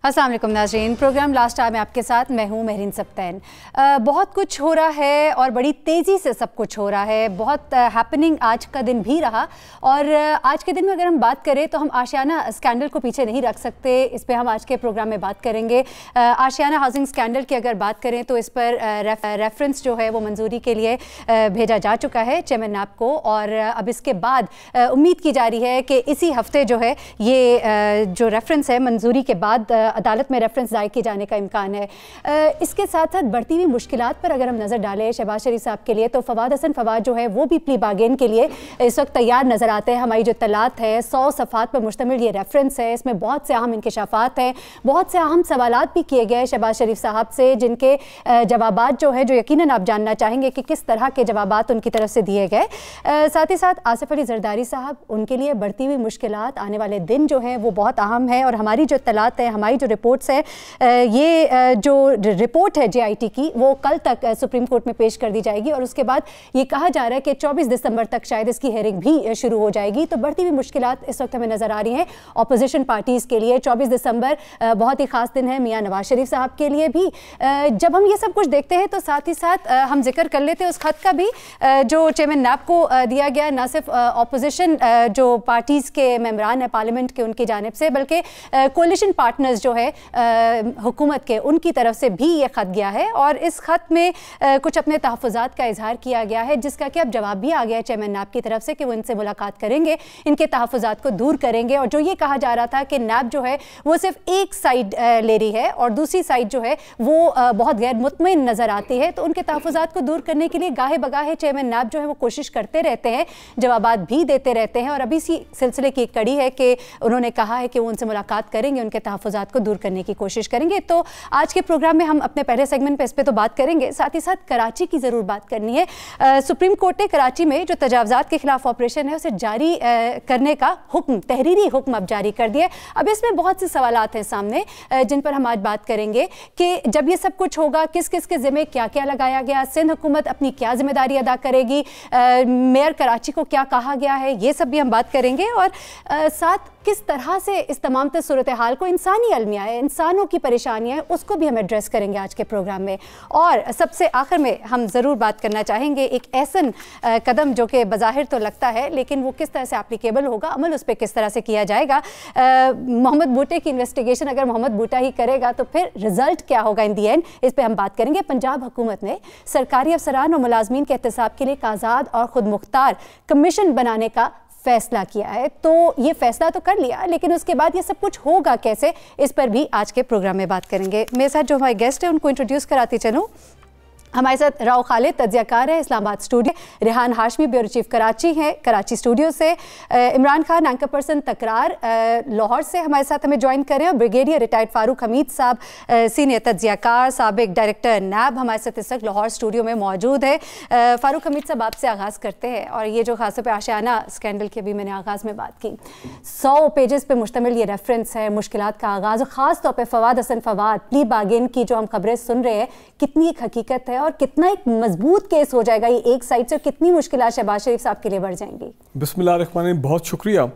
अस्सलाम वालेकुम नाज़रीन, प्रोग्राम लास्ट आवर में आपके साथ मैं हूँ महरीन सब्तैन। बहुत कुछ हो रहा है और बड़ी तेज़ी से सब कुछ हो रहा है। बहुत हैपनिंग आज का दिन भी रहा और आज के दिन में अगर हम बात करें तो हम आशियाना स्कैंडल को पीछे नहीं रख सकते। इस पर हम आज के प्रोग्राम में बात करेंगे। आशियाना हाउसिंग स्कैंडल की अगर बात करें तो इस पर रेफरेंस जो है वो मंजूरी के लिए भेजा जा चुका है चेयरमैन नैब को और अब इसके बाद उम्मीद की जा रही है कि इसी हफ्ते जो है ये जो रेफरेंस है मंजूरी के बाद अदालत में रेफरेंस दायर किए जाने का इम्कान है। इसके साथ साथ बढ़ती हुई मुश्किलात पर अगर हम नज़र डालें शहबाज शरीफ साहब के लिए तो फवाद हसन फवाद जो है वो भी प्ली बार्गेन के लिए इस वक्त तैयार नज़र आते हैं। हमारी जो तलात है 100 सफ़ात पर मुश्तमिल ये रेफरेंस है, इसमें बहुत से अहम इंकशाफात हैं, बहुत से अहम सवालात भी किए गए शहबाज शरीफ साहब से जिनके जवाबात जो है जो यकीनन आप जानना चाहेंगे कि किस तरह के जवाबात उनकी तरफ से दिए गए। साथ ही साथ आसिफ अली जरदारी साहब, उनके लिए बढ़ती हुई मुश्किलात, आने वाले दिन जो हैं वो बहुत अहम है और हमारी जो तलात है, हमारी जो रिपोर्ट्स है, ये जो रिपोर्ट है JIT की वो कल तक सुप्रीम कोर्ट में पेश कर दी जाएगी और उसके बाद ये कहा जा रहा है कि 24 दिसंबर तक शायद इसकी हेयरिंग भी शुरू हो जाएगी। तो बढ़ती हुई मुश्किलात इस वक्त हमें नज़र आ रही हैं ऑपोजिशन पार्टीज़ के लिए। 24 दिसंबर बहुत ही ख़ास दिन है मियाँ नवाज शरीफ साहब के लिए भी। जब हम ये सब कुछ देखते हैं तो साथ ही साथ हम जिक्र कर लेते हैं उस खत का भी जो चेयरमैन नैब को दिया गया, ना सिर्फ ऑपोजिशन जो पार्टीज़ के मेंबरान है पार्लियामेंट के उनकी जानिब से बल्कि कोलिशन पार्टनर्स जो है हुकूमत के उनकी तरफ से भी ये ख़त गया है और इस ख़त में कुछ अपने तहफ़्फ़ुज़ात का इजहार किया गया है जिसका कि अब जवाब भी आ गया है चेयरमैन नैब की तरफ से कि वो इनसे मुलाकात करेंगे, इनके तहफ़्फ़ुज़ात को दूर करेंगे। और जो ये कहा जा रहा था कि नैब जो है वो सिर्फ एक साइड ले रही है और दूसरी साइड जो है वो बहुत गैर मुतमईन नज़र आती है, तो उनके तहफ़्फ़ुज़ात को दूर करने के लिए गाहे बगाहे चेयरमैन नैब जो है वो कोशिश करते रहते हैं, जवाबात भी देते रहते हैं और अभी इसी सिलसिले की एक कड़ी है कि उन्होंने कहा है कि वो उनसे मुलाकात करेंगे, उनके तहफ़्फ़ुज़ात को दूर करने की कोशिश करेंगे। तो आज के प्रोग्राम में हम अपने पहले सेगमेंट पे इस पे तो बात करेंगे, साथ ही साथ कराची की ज़रूर बात करनी है। सुप्रीम कोर्ट ने कराची में जो तजावुज़ात के खिलाफ ऑपरेशन है उसे जारी करने का हुक्म, तहरीरी हुक्म अब जारी कर दिया। अब इसमें बहुत से सवालात हैं सामने जिन पर हम आज बात करेंगे कि जब ये सब कुछ होगा किस किस के ज़िम्मे क्या क्या लगाया गया, सिंध हुकूमत अपनी क्या जिम्मेदारी अदा करेगी, मेयर कराची को क्या कहा गया है, ये सब भी हम बात करेंगे और साथ किस तरह से इस तमाम सूरत हाल को इंसानी अलमिया है, इंसानों की परेशानियाँ हैं, उसको भी हम एड्रेस करेंगे आज के प्रोग्राम में। और सबसे आखिर में हम ज़रूर बात करना चाहेंगे एक ऐसन कदम जो कि बज़ाहिर तो लगता है लेकिन वो किस तरह से एप्लीकेबल होगा, अमल उस पर किस तरह से किया जाएगा। मोहम्मद बूटे की इन्वेस्टिगेशन अगर मोहम्मद बूटा ही करेगा तो फिर रिजल्ट क्या होगा इन दी एंड, इस पर हम बात करेंगे। पंजाब हुकूमत ने सरकारी अफसरान और मुलाजमीन के एहतसाब के लिए एक आज़ाद और खुद मुख्तार कमीशन बनाने का फैसला किया है। तो ये फैसला तो कर लिया लेकिन उसके बाद ये सब कुछ होगा कैसे, इस पर भी आज के प्रोग्राम में बात करेंगे। मेरे साथ जो हमारे गेस्ट हैं उनको इंट्रोड्यूस कराती चलूँ। हमारे साथ राव खालिद तज्ज़ियाकार है Islamabad studio, Rehan Hashmi bureau chief Karachi है कराची स्टूडियो से, इमरान खान एंकर पर्सन तकरार लाहौर से हमारे साथ हमें ज्वाइन करें और ब्रिगेडियर रिटायर्ड फारूक हमीद साहब सीनियर तज्ज़ियाकार साबिक डायरेक्टर नैब हमारे साथ इस वक्त लाहौर स्टूडियो में मौजूद है। फारूक हमीद साहब आपसे आगाज़ करते हैं और ये जो खास तौर पर आशियाना स्कैंडल की अभी मैंने आगाज़ में बात की, 100 पेजेस पे मुश्तमिल ये रेफरेंस है, मुश्किलात का आगाज़, ख़ास तौर पर फवाद हसन फवाद प्ली बार्गेन की जो हम खबरें सुन रहे हैं, कितनी एक हकीकत है और कितना एक मजबूत केस हो जाएगा ये एक साइड से, कितनी मुश्किलात शहबाज शरीफ साहब के लिए बढ़ जाएंगी। बिस्मिल्लाहिर्रहमानिर्रहीम, बहुत शुक्रिया।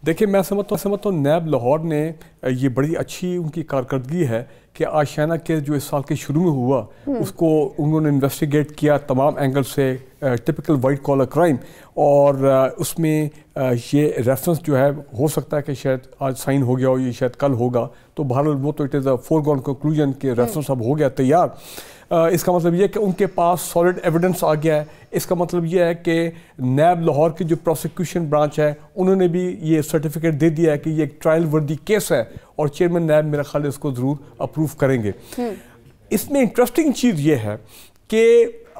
देखिए मैं समझता हूँ नैब लाहौर ने ये बड़ी अच्छी उनकी कारकर्दगी है कि आशियाना के जो इस साल के शुरू में हुआ उसको उन्होंने इन्वेस्टिगेट किया तमाम एंगल से, टिपिकल वाइट कॉलर क्राइम, और उसमें ये रेफरेंस जो है हो सकता है कि शायद आज साइन हो गया हो, ये शायद कल होगा, तो बहरहाल वो तो it is a foregone conclusion कि रेफरेंस अब हो गया तैयार। इसका मतलब ये है कि उनके पास सॉलिड एविडेंस आ गया है। इसका मतलब ये है कि नैब लाहौर की जो प्रोसिक्यूशन ब्रांच है उन्होंने भी ये सर्टिफिकेट दे दिया है कि ये एक ट्रायल वर्दी केस है और चेयरमैन नैब मेरा ख्याल है इसको ज़रूर अप्रूव करेंगे। इसमें इंटरेस्टिंग चीज़ ये है कि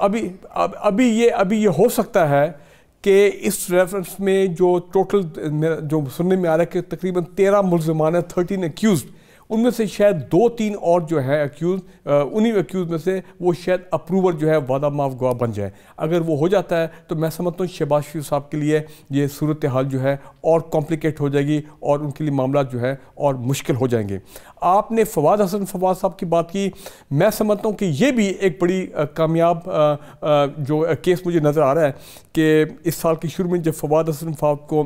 अभी ये हो सकता है कि इस रेफरेंस में जो टोटल जो सुनने में आ रहा है कि तकरीबन 13 मुल्ज़िमान है, 13 एक्यूज़, उनमें से शायद 2-3 और जो है एक्यूज़, उन्हीं एक्यूज़ में से वो शायद अप्रूवर जो है वादा माफ गवाह बन जाए। अगर वो हो जाता है तो मैं समझता हूँ शहबाज शरीफ साहब के लिए ये सूरत हाल जो है और कॉम्प्लिकेट हो जाएगी और उनके लिए मामला जो है और मुश्किल हो जाएंगे। आपने फवाद हसन फवाद साहब की बात की, मैं समझता हूँ कि ये भी एक बड़ी कामयाब जो केस मुझे नज़र आ रहा है कि इस साल के शुरू में जब फवाद हसन फवाद को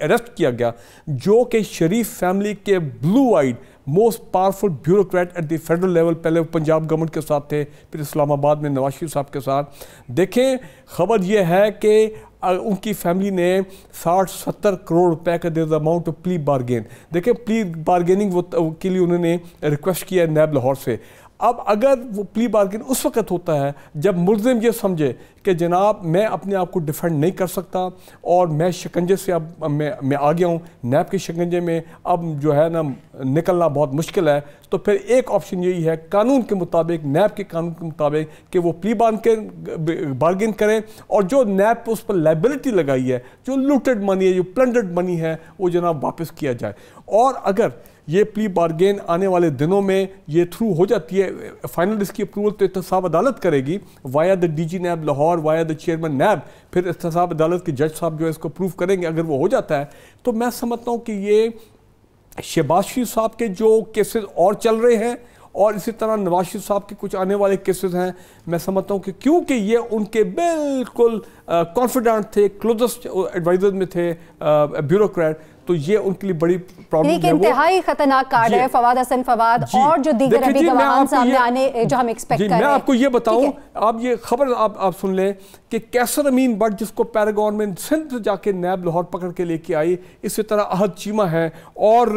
अरेस्ट किया गया, जो कि शरीफ फैमिली के blue eyed most powerful bureaucrat at the federal level. पहले वो पंजाब गवर्नमेंट के साथ थे, फिर इस्लामाबाद में नवाज शरीफ साहब के साथ। देखें, खबर ये है कि उनकी फैमिली ने 60-70 करोड़ रुपए का their amount of plea bargain. देखें, प्ली बार्गेनिंग के लिए उन्होंने रिक्वेस्ट किया नैब लाहौर से। अब अगर वो प्ली बार्गेन उस वक्त होता है जब मुल्ज़िम ये समझे कि जनाब मैं अपने आप को डिफेंड नहीं कर सकता और मैं शिकंजे से अब मैं आ गया हूँ, नैब के शिकंजे में अब जो है ना निकलना बहुत मुश्किल है, तो फिर एक ऑप्शन यही है कानून के मुताबिक, नैब के कानून के मुताबिक, कि वो प्ली बार्गेन करें और जो नैब पर उस पर लाइबिलिटी लगाई है, जो लूटेड मनी है, जो प्लंडर्ड मनी है, वो जनाब वापस किया जाए। और अगर ये प्ली बार्गेन आने वाले दिनों में ये थ्रू हो जाती है, फाइनल इसकी अप्रूवल तो एहतसाब अदालत करेगी via the DG NAB Lahore, via the chairman NAB, फिर एहतसाब अदालत के जज साहब जो है इसको अप्रूव करेंगे। अगर वो हो जाता है तो मैं समझता हूँ कि ये शहबाज शरीफ साहब के जो केसेस और चल रहे हैं और इसी तरह नवाज शरीफ साहब के कुछ आने वाले केसेस हैं, मैं समझता हूँ कि क्योंकि ये उनके बिल्कुल कॉन्फिडेंट थे, क्लोजेस्ट एडवाइजर में थे, ब्यूरोक्रेट, तो ये उनके लिए बड़ी प्रॉब्लम है। इंतहाई खतरनाक कार्ड है फवाद हसन फवाद और जो दीगर अभी गवाहान सामने आने जो हम एक्सपेक्ट कर रहे हैं। मैं आपको ये बताऊं, आप ये खबर आप सुन लें कि कैसर अमीन भट्ट जिसको पैरागॉन में सिंध से जाके नैब लाहौर पकड़ के लेके आई, इसी तरह अहद चीमा है और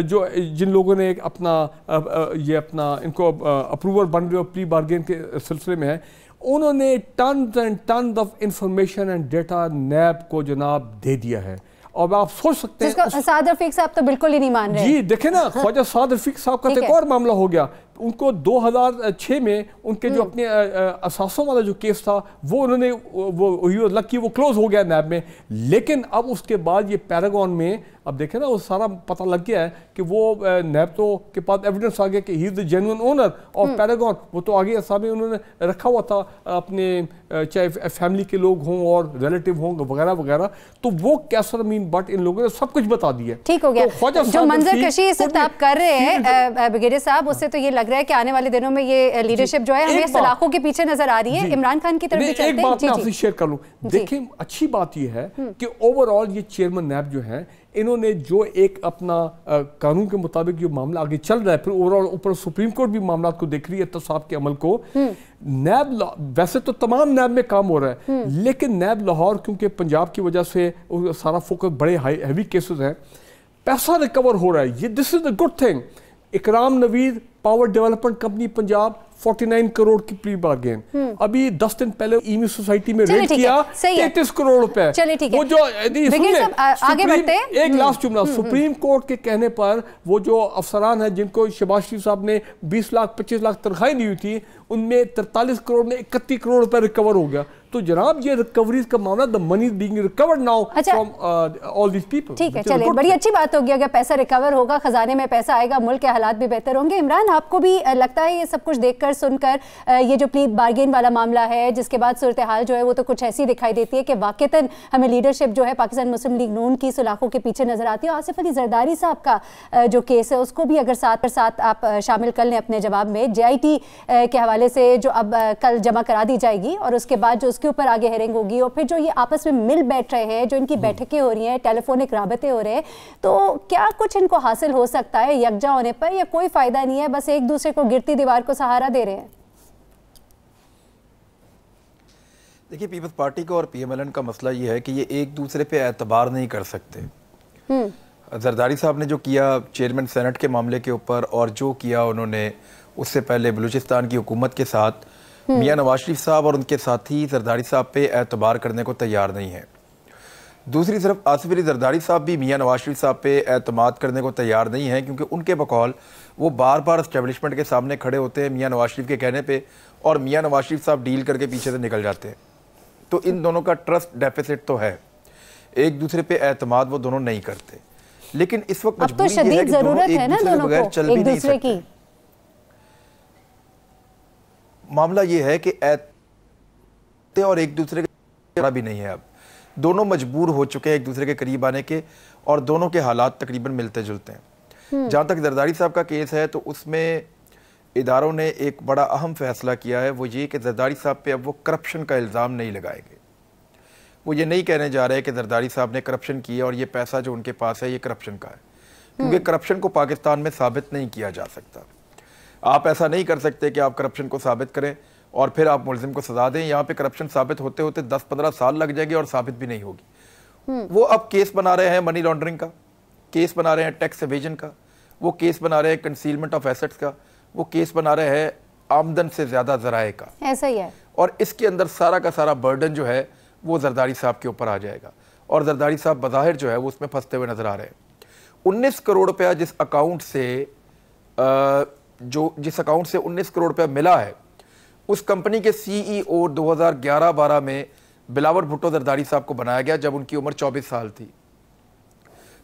जो जिन लोगों ने अपना इनको अप्रूवल बन रहे हो प्ली बार्गेन के सिलसिले में है, उन्होंने tons and tons of information and data NAB को जनाब दे दिया है। और आप सोच सकते हैं साद रफीक साहब तो बिल्कुल ही नहीं मान रहे। जी देखें ना, ख्वाजा साद रफीक साहब का एक और मामला हो गया। उनको 2006 में उनके जो अपने असासों वाला जो केस था वो उन्होंने वो क्लोज हो गया नैब में, लेकिन अब उसके बाद ये पैरागॉन में अब देखें ना वो सारा पता लग गया है कि वो नैब तो के पास एविडेंस आ गया कि he is the genuine owner of Paragon. वो तो आगे सामने उन्होंने रखा हुआ था अपने चाहे फैमिली के लोग हों और रिलेटिव हों वगैरह वगैरह, तो वो कैसर अमीन भट्ट इन लोगों ने सब कुछ बता दिया। ठीक हो गया। तो जो मंजर कशी इस वक्त आप कर रहे हैं ब्रिगेडियर साहब, उससे तो ये लग रहा है कि आने वाले दिनों में ये लीडरशिप जो है हमें सलाखों के पीछे नजर आ रही है। इमरान खान की तरफ भी चलते हैं। एक बात मैं आपसे शेयर कर लूं, देखिए अच्छी बात ये है कि ओवरऑल ये चेयरमैन नैब जो है इन्होंने जो एक अपना कानून के मुताबिक जो मामला आगे चल रहा है, फिर ओवरऑल ऊपर सुप्रीम कोर्ट भी मामला को देख रही है एहतसाब के अमल को। नैब वैसे तो तमाम नैब में काम हो रहा है, लेकिन नैब लाहौर क्योंकि पंजाब की वजह से सारा फोकस बड़े हैवी केसेस हैं, पैसा रिकवर हो रहा है, ये this is a good thing. Ikram Naveed power development company Punjab 49 crore की प्री बार्गेन, अभी 10 दिन पहले ईमी सोसाइटी में रेड किया 33 करोड़ रुपए। चलिए ठीक है, वो जो आगे बढ़ते हैं। एक लास्ट जुमला, सुप्रीम कोर्ट के कहने पर वो जो अफसरान हैं जिनको शहबाज शरीफ साहब ने 20 लाख 25 लाख तनख्वाही दी हुई थी, उनमें 43 करोड़ में 31 करोड़ रुपए रिकवर हो गया। तो जनाब ये रिकवरीज का मामला, the money being recovered now from all these people. ठीक है, चलिए बड़ी अच्छी बात होगी अगर पैसा रिकवर होगा, खजाने में पैसा आएगा, मुल्क के हालात भी बेहतर होंगे। इमरान, आपको भी लगता है ये सब कुछ देखकर सुनकर ये जो प्ली बार्गेन वाला मामला है जिसके बाद सूरत हाल जो है वो तो कुछ ऐसी दिखाई देती है कि वाकईतन हमें लीडरशिप जो है पाकिस्तान मुस्लिम लीग नून की सुलाखों के पीछे नजर आती है। आसिफ अली जरदारी साहब का जो केस है उसको भी अगर साथ आप शामिल कर लें अपने जवाब में, JIT के हवाले से जो अब कल जमा करा दी जाएगी और उसके बाद जो उसके ऊपर आगे हेयरिंग होगी और फिर जो ये आपस में मिल बैठ रहे हैं, जो इनकी बैठकें हो रही हैं, टेलीफोनिक राबते हो रहे हैं, तो क्या कुछ इनको हासिल हो सकता है यकजा होने पर या कोई फायदा नहीं है, बस एक दूसरे को गिरती दीवार को सहारा दे रहे हैं? देखिए, पीपल्स पार्टी का और PMLN का मसला ये है कि ये एक दूसरे पे एतबार नहीं कर सकते। जरदारी साहब ने जो किया चेयरमैन सेनेट के मामले के ऊपर और जो किया उन्होंने उससे पहले बलूचिस्तान की हुकूमत के साथ, मियां नवाज शरीफ साहब और उनके साथी जरदारी साहब पे एतबार करने को तैयार नहीं है। दूसरी तरफ आसिफ अली जरदारी साहब भी मियां नवाज शरीफ साहब पे एतमाद करने को तैयार नहीं है, क्योंकि उनके बकौल वो बार बार एस्टेब्लिशमेंट के सामने खड़े होते हैं मियां नवाज शरीफ के कहने पे, और मियां नवाज शरीफ साहब डील करके पीछे से निकल जाते हैं। तो इन दोनों का ट्रस्ट डेफिसिट तो है, एक दूसरे पे एतमाद वो दोनों नहीं करते। लेकिन इस वक्त मजबूरी ये है कि दोनों एक दूसरे के बगैर चल भी नहीं सकते। मामला ये है कि और एक दूसरे के भी नहीं है, अब दोनों मजबूर हो चुके हैं एक दूसरे के करीब आने के, और दोनों के हालात तकरीबन मिलते जुलते हैं। जहाँ तक जरदारी साहब का केस है तो उसमें इदारों ने एक बड़ा अहम फैसला किया है, वो ये कि जरदारी साहब पे अब वो करप्शन का इल्ज़ाम नहीं लगाएंगे। वो ये नहीं कहने जा रहे कि जरदारी साहब ने करप्शन की है और ये पैसा जो उनके पास है ये करप्शन का है। क्योंकि करप्शन को पाकिस्तान में साबित नहीं किया जा सकता। आप ऐसा नहीं कर सकते कि आप करप्शन को साबित करें और फिर आप मुलजिम को सजा दें। यहाँ पे करप्शन साबित होते होते 10-15 साल लग जाएंगे और साबित भी नहीं होगी। वो अब केस बना रहे हैं मनी लॉन्ड्रिंग का, केस बना रहे हैं टैक्स एवेजन का, वो केस बना रहे हैं कंसीलमेंट ऑफ एसेट्स का, वो केस बना रहे हैं आमदन से ज्यादा जराए का। ऐसा ही है। और इसके अंदर सारा का सारा बर्डन जो है वो जरदारी साहब के ऊपर आ जाएगा और जरदारी साहब बज़ाहिर जो है वो उसमें फंसते हुए नजर आ रहे हैं। 19 करोड़ रुपया जिस अकाउंट से 19 करोड़ रुपया मिला है, उस कंपनी के CEO 2011-12 में बिलावल भुट्टो जरदारी साहब को बनाया गया जब उनकी उम्र 24 साल थी,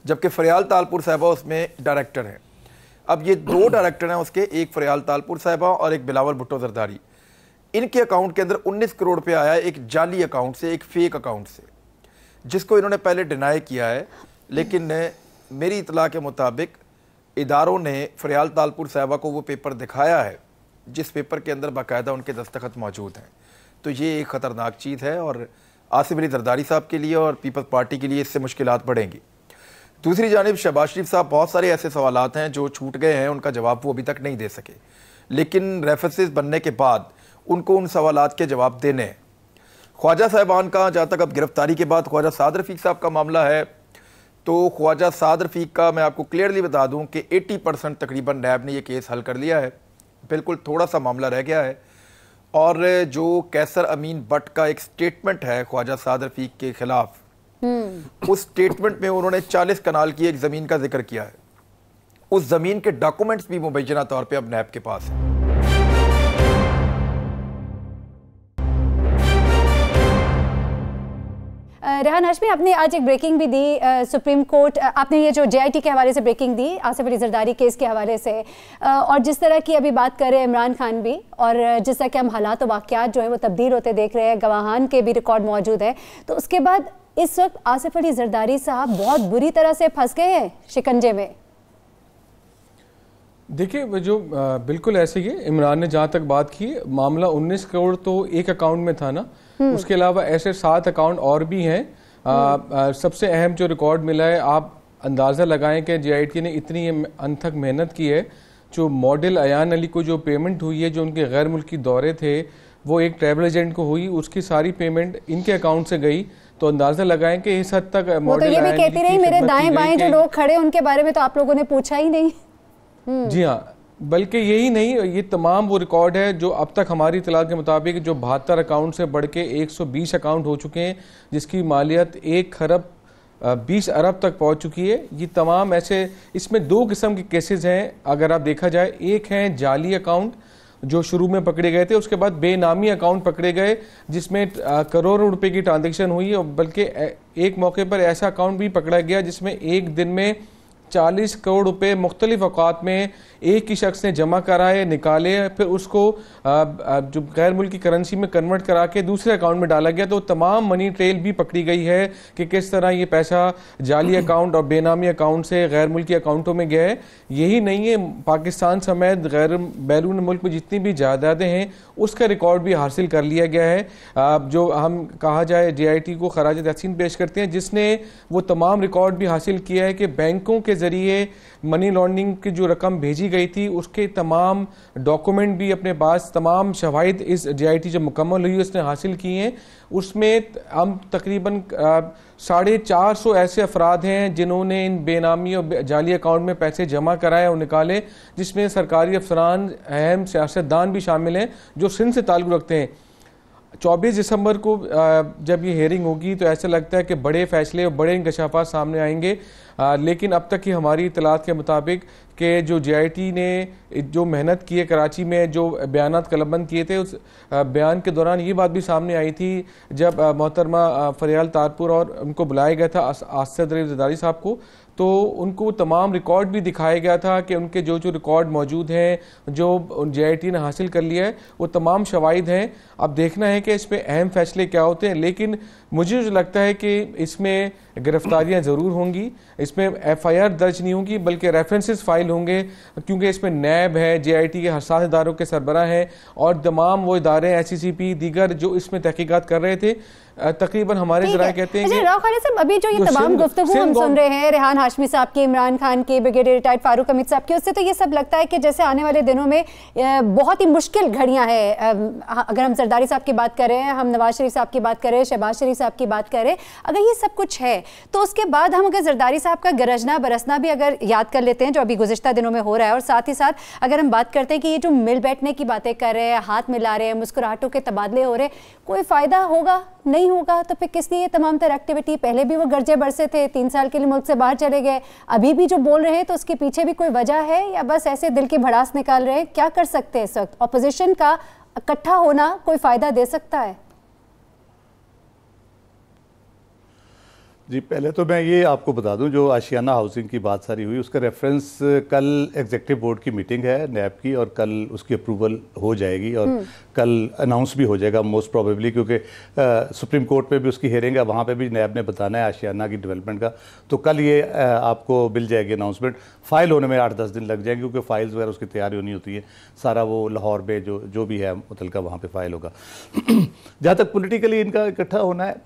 जबकि फरियाल तालपुर साहिबा उसमें डायरेक्टर हैं। अब ये 2 डायरेक्टर हैं उसके, एक फरियाल तालपुर साहिबा और एक बिलावल भुट्टो जरदारी। इनके अकाउंट के अंदर 19 करोड़ रुपया आया एक जाली अकाउंट से, एक फेक अकाउंट से, जिसको इन्होंने पहले डिनाई किया है। लेकिन मेरी इतला के मुताबिक इदारों ने फरियाल तालपुर साहिबा को वो पेपर दिखाया है जिस पेपर के अंदर बाकायदा उनके दस्तखत मौजूद हैं। तो ये एक ख़तरनाक चीज़ है और आसिफ अली जरदारी साहब के लिए और पीपल्स पार्टी के लिए इससे मुश्किलात बढ़ेंगी। दूसरी जानिब शहबाज शरीफ साहब, बहुत सारे ऐसे सवालात हैं जो छूट गए हैं, उनका जवाब वो अभी तक नहीं दे सके, लेकिन रेफरेंसेस बनने के बाद उनको उन सवालात के जवाब देने हैं। ख्वाजा साहिबान का, जहाँ तक अब गिरफ्तारी के बाद ख्वाजा साद रफ़ीक साहब का मामला है, तो ख्वाजा साद रफ़ीक का मैं आपको क्लियरली बता दूं कि 80% तकरीबन नैब ने ये केस हल कर लिया है, बिल्कुल थोड़ा सा मामला रह गया है। और जो कैसर अमीन बट का एक स्टेटमेंट है ख्वाजा साद रफ़ीक के खिलाफ, उस स्टेटमेंट में उन्होंने 40 कनाल की एक ज़मीन का जिक्र किया है। उस ज़मीन के डॉक्यूमेंट्स भी मुबैना तौर पर अब नैब के पास है। रेहान हाशमी, आपने आज एक ब्रेकिंग भी दी सुप्रीम कोर्ट, आपने ये जो JIT के हवाले से ब्रेकिंग दी आसिफ अली जरदारी केस के हवाले से, और जिस तरह की अभी बात कर रहे हैं इमरान खान भी, और जिस तरह के हम हालात और वाक़यात जो है वो तब्दील होते देख रहे हैं, गवाहान के भी रिकॉर्ड मौजूद है, तो उसके बाद इस वक्त आसिफ अली जरदारी साहब बहुत बुरी तरह से फंस गए हैं शिकंजे में। देखिए, जो बिल्कुल ऐसे ही है, इमरान ने जहाँ तक बात की, मामला 19 करोड़ तो एक अकाउंट में था ना, उसके अलावा ऐसे 7 अकाउंट और भी हैं। सबसे अहम जो रिकॉर्ड मिला है, आप अंदाज़ा लगाएं कि JIT ने इतनी अनथक मेहनत की है। जो मॉडल अयान अली को जो पेमेंट हुई है, जो उनके गैर मुल्की दौरे थे, वो एक ट्रैवल एजेंट को हुई, उसकी सारी पेमेंट इनके अकाउंट से गई। तो अंदाजा लगाएं कि इस हद तक मॉडल, तो ये भी कहती रही मेरे दाएं बाएं जो लोग खड़े उनके बारे में तो आप लोगों ने पूछा ही नहीं। जी हाँ, बल्कि यही नहीं, ये तमाम वो रिकॉर्ड है जो अब तक हमारी इतला के मुताबिक जो 72 अकाउंट से बढ़ के 120 अकाउंट हो चुके हैं, जिसकी मालियत 1 खरब 20 अरब तक पहुंच चुकी है। ये तमाम ऐसे, इसमें 2 किस्म के केसेस हैं अगर आप देखा जाए। एक है जाली अकाउंट जो शुरू में पकड़े गए थे, उसके बाद बेनामी अकाउंट पकड़े गए जिसमें करोड़ों रुपए की ट्रांजैक्शन हुई, और बल्कि एक मौके पर ऐसा अकाउंट भी पकड़ा गया जिसमें एक दिन में 40 करोड़ रुपए मुख्तलिफ औकात में एक ही शख्स ने जमा कराए, निकाले, फिर उसको जो गैर मुल्की करेंसी में कन्वर्ट करा के दूसरे अकाउंट में डाला गया। तो तमाम मनी ट्रेल भी पकड़ी गई है कि किस तरह ये पैसा जाली अकाउंट और बेनामी अकाउंट से गैर मुल्की अकाउंटों में गया है। यही नहीं है, पाकिस्तान समेत गैर बैरून मुल्क में जितनी भी जायदादें हैं उसका रिकॉर्ड भी हासिल कर लिया गया है। जो हम कहा जाए JIT को खराज तहसीन पेश करते हैं, जिसने वो तमाम रिकॉर्ड भी हासिल किया है कि बैंकों के जरिए मनी लॉन्ड्रिंग की जो रकम भेजी गई थी उसके तमाम डॉक्यूमेंट भी अपने पास, तमाम शवाहिद इस JIT जो मुकम्मल हुई उसने हासिल किए हैं। उसमें हम तकरीबन 450 ऐसे अफराद हैं जिन्होंने इन बेनामी और जाली अकाउंट में पैसे जमा कराए और निकाले, जिसमें सरकारी अफसरान, अहम सियासतदान भी शामिल हैं जो सिंध से ताल्लुक़ रखते हैं। 24 दिसंबर को जब ये हेयरिंग होगी तो ऐसा लगता है कि बड़े फैसले और बड़े इंकशाफात सामने आएंगे। लेकिन अब तक की हमारी इतलात के मुताबिक कि जो JIT ने जो मेहनत की है, कराची में जो बयानात कलमबंद किए थे, उस बयान के दौरान ये बात भी सामने आई थी जब मोहतरमा फरियाल तारपुर और उनको बुलाया गया था आसिफ अली जरदारी साहब को, तो उनको तमाम रिकॉर्ड भी दिखाया गया था कि उनके जो रिकॉर्ड मौजूद हैं, जो JIT ने हासिल कर लिया है, वो तमाम शवाहिद हैं। अब देखना है कि इस पर अहम फैसले क्या होते हैं। लेकिन मुझे जो लगता है कि इसमें गिरफ्तारियां ज़रूर होंगी, इसमें FIR दर्ज नहीं होंगी बल्कि रेफरेंसेस फाइल होंगे, क्योंकि इसमें नैब है, JIT के हसास इदारों के सरबराह हैं और तमाम वो इदारे SCCP दीगर जो इसमें तहकीकात कर रहे थे। तकरीबन हमारे जराये कहते हैं कि राव खालिद साहब, अभी जो ये तमाम गुफ्तगू हम सुन रहे हैं रेहान हाशमी साहब की, इमरान खान की, ब्रिगेडियर रिटायर्ड फारूक हमीद साहब की, उससे तो ये सब लगता है कि जैसे आने वाले दिनों में बहुत ही मुश्किल घड़ियां हैं। अगर हम जरदारी साहब की बात करें, हम नवाज शरीफ साहब की बात करें, शहबाज शरीफ साहब की बात करें, अगर ये सब कुछ है तो उसके बाद हम अगर जरदारी साहब का गरजना बरसना भी अगर याद कर लेते हैं जो अभी गुज़िश्ता दिनों में हो रहा है, और साथ ही साथ अगर हम बात करते हैं कि ये जो मिल बैठने की बातें कर रहे हैं, हाथ मिला रहे हैं, मुस्कुराहटों के तबादले हो रहे, कोई फ़ायदा होगा नहीं होगा तो फिर किस लिए ये तमाम तरह एक्टिविटी? पहले भी वो गर्जे बरसे थे, 3 साल के लिए मुल्क से बाहर चले गए, अभी भी जो बोल रहे हैं तो उसके पीछे भी कोई वजह है या बस ऐसे दिल की भड़ास निकाल रहे हैं? क्या कर सकते हैं इस वक्त? ऑपोजिशन का इकट्ठा होना कोई फ़ायदा दे सकता है? जी, पहले तो मैं ये आपको बता दूं, जो आशियाना हाउसिंग की बात सारी हुई उसका रेफरेंस कल एग्जीक्यूटिव बोर्ड की मीटिंग है नैब की, और कल उसकी अप्रूवल हो जाएगी और कल अनाउंस भी हो जाएगा मोस्ट प्रोबेबली, क्योंकि सुप्रीम कोर्ट पे भी उसकी हेयरिंग है, वहाँ पे भी नैब ने बताना है आशियाना की डेवलपमेंट का। तो कल ये आपको मिल जाएगी अनाउंसमेंट। फाइल होने में 8-10 दिन लग जाएंगे, क्योंकि फाइल्स वगैरह उसकी तैयारी होनी होती है, सारा वो लाहौर में जो भी है मुतलका वहाँ पर फाइल होगा। जहाँ तक पोलिटिकली इनका इकट्ठा होना है,